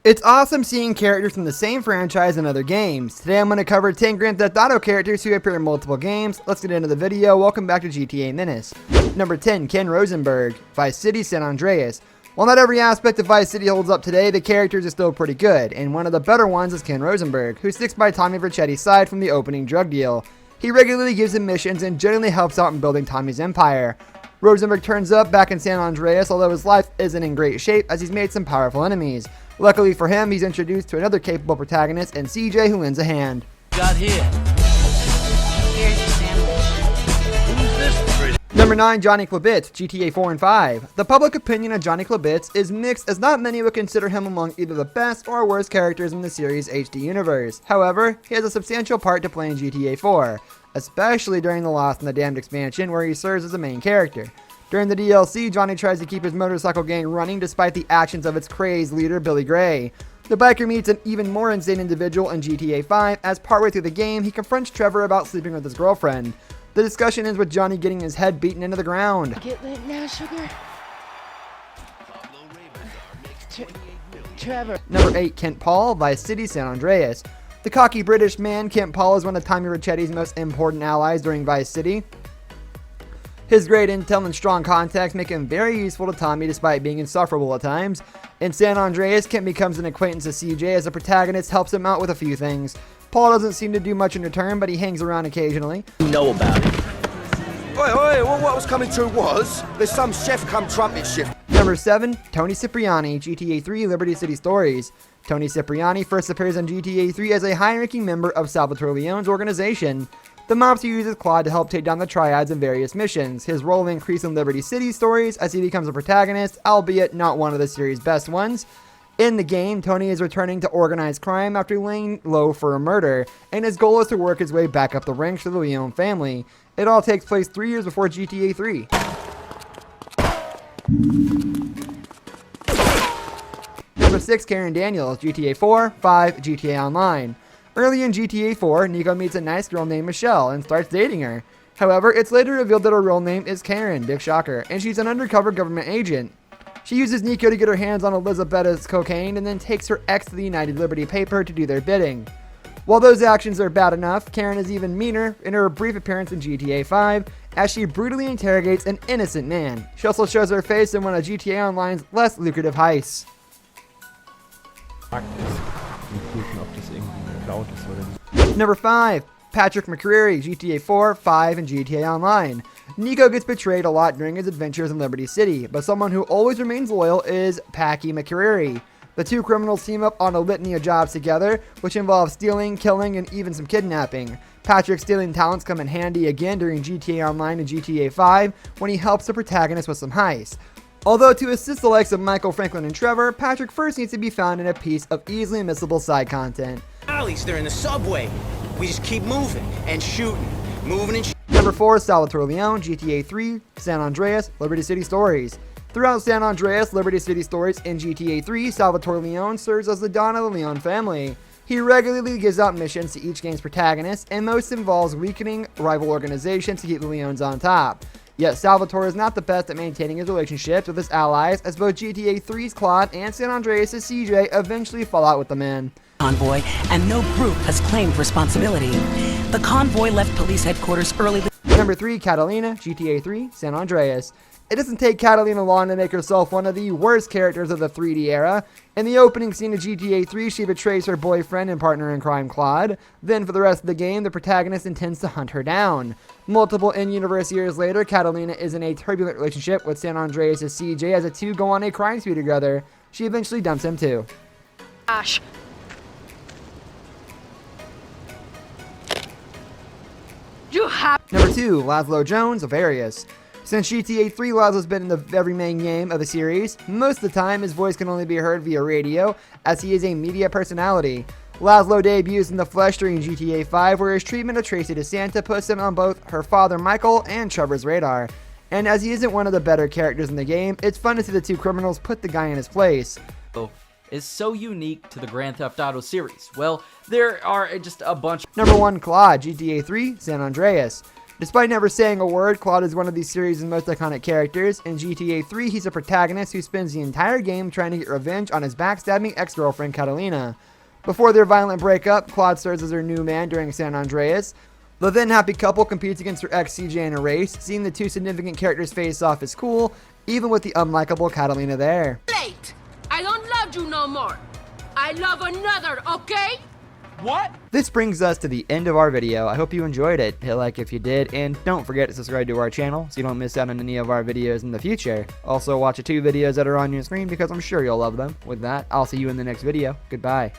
It's awesome seeing characters from the same franchise in other games. Today I'm going to cover 10 Grand Theft Auto characters who appear in multiple games. Let's get into the video. Welcome back to GTA Menace. Number 10, Ken Rosenberg, Vice City, San Andreas. While not every aspect of Vice City holds up today, the characters are still pretty good, and one of the better ones is Ken Rosenberg, who sticks by Tommy Vercetti's side from the opening drug deal. He regularly gives him missions and generally helps out in building Tommy's empire. Rosenberg turns up back in San Andreas, although his life isn't in great shape as he's made some powerful enemies. Luckily for him, he's introduced to another capable protagonist in CJ, who lends a hand. Got here. Here's your sandwich. Who's this pretty? Number 9, Johnny Klabitz, GTA 4 and 5. The public opinion of Johnny Klabitz is mixed, as not many would consider him among either the best or worst characters in the series' HD universe. However, he has a substantial part to play in GTA 4, especially during the Lost and the Damned expansion, where he serves as the main character. During the DLC, Johnny tries to keep his motorcycle gang running despite the actions of its crazed leader, Billy Gray. The biker meets an even more insane individual in GTA 5, as partway through the game, he confronts Trevor about sleeping with his girlfriend. The discussion ends with Johnny getting his head beaten into the ground. Get lit now, sugar. Trevor. Number 8, Kent Paul, Vice City, San Andreas. The cocky British man, Kent Paul, is one of Tommy Vercetti's most important allies during Vice City. His great intel and strong contacts make him very useful to Tommy despite being insufferable at times. In San Andreas, Kent becomes an acquaintance of CJ as the protagonist helps him out with a few things. Paul doesn't seem to do much in return, but he hangs around occasionally. You know about it. Oi, well, what was coming to was, there's some chef come trumpet shift. Number 7, Tony Cipriani, GTA 3 Liberty City Stories. Tony Cipriani first appears on GTA 3 as a high-ranking member of Salvatore Leone's organization. The mobster uses Claude to help take down the triads in various missions. His role will increase in Liberty City Stories as he becomes a protagonist, albeit not one of the series' best ones. In the game, Tony is returning to organized crime after laying low for a murder, and his goal is to work his way back up the ranks for the Leone family. It all takes place 3 years before GTA 3. Number 6, Karen Daniels, GTA 4, 5, GTA Online. Early in GTA 4, Nico meets a nice girl named Michelle and starts dating her. However, it's later revealed that her real name is Karen, big shocker, and she's an undercover government agent. She uses Nico to get her hands on Elizabetta's cocaine and then takes her ex to the United Liberty paper to do their bidding. While those actions are bad enough, Karen is even meaner in her brief appearance in GTA 5 as she brutally interrogates an innocent man. She also shows her face in one of GTA Online's less lucrative heists. Number 5, Patrick McCreary, GTA 4, 5, and GTA Online. Nico gets betrayed a lot during his adventures in Liberty City, but someone who always remains loyal is Packy McCreary. The two criminals team up on a litany of jobs together, which involves stealing, killing, and even some kidnapping. Patrick's stealing talents come in handy again during GTA Online and GTA 5 when he helps the protagonist with some heists. Although to assist the likes of Michael, Franklin, and Trevor, Patrick first needs to be found in a piece of easily missable side content. Alleys, they're in the subway. We just keep moving and shooting, moving and shooting. Number 4, Salvatore Leone, GTA 3, San Andreas, Liberty City Stories. Throughout San Andreas, Liberty City Stories, and GTA 3, Salvatore Leone serves as the Don of the Leone family. He regularly gives out missions to each game's protagonist, and most involves weakening rival organizations to keep the Leones on top. Yet Salvatore is not the best at maintaining his relationships with his allies, as both GTA 3's Claude and San Andreas' CJ eventually fall out with the man. Convoy, and no group has claimed responsibility. The convoy left police headquarters early. Number 3, Catalina, GTA 3, San Andreas. It doesn't take Catalina long to make herself one of the worst characters of the 3D era. In the opening scene of GTA 3, she betrays her boyfriend and partner in crime, Claude. Then for the rest of the game, the protagonist intends to hunt her down. Multiple in-universe years later, Catalina is in a turbulent relationship with San Andreas' CJ as the two go on a crime spree together. She eventually dumps him too. Ash. You have. Number 2, Laszlo Jones of Arius. Since GTA 3, Laszlo's been in every main game of the series. Most of the time, his voice can only be heard via radio, as he is a media personality. Laszlo debuts in the flesh during GTA 5, where his treatment of Tracy DeSanta puts him on both her father Michael and Trevor's radar. And as he isn't one of the better characters in the game, it's fun to see the two criminals put the guy in his place. Is so unique to the Grand Theft Auto series. Well, there are just a bunch. Number 1, Claude, GTA 3, San Andreas. Despite never saying a word, Claude is one of the series' most iconic characters. In GTA 3, he's a protagonist who spends the entire game trying to get revenge on his backstabbing ex-girlfriend Catalina. Before their violent breakup, Claude serves as her new man during San Andreas. The then happy couple competes against her ex CJ in a race. Seeing the two significant characters face off is cool, even with the unlikable Catalina there. Late. I don't love you no more. I love another, okay? What? This brings us to the end of our video. I hope you enjoyed it. Hit like if you did, and don't forget to subscribe to our channel so you don't miss out on any of our videos in the future. Also, watch the 2 videos that are on your screen because I'm sure you'll love them. With that, I'll see you in the next video. Goodbye.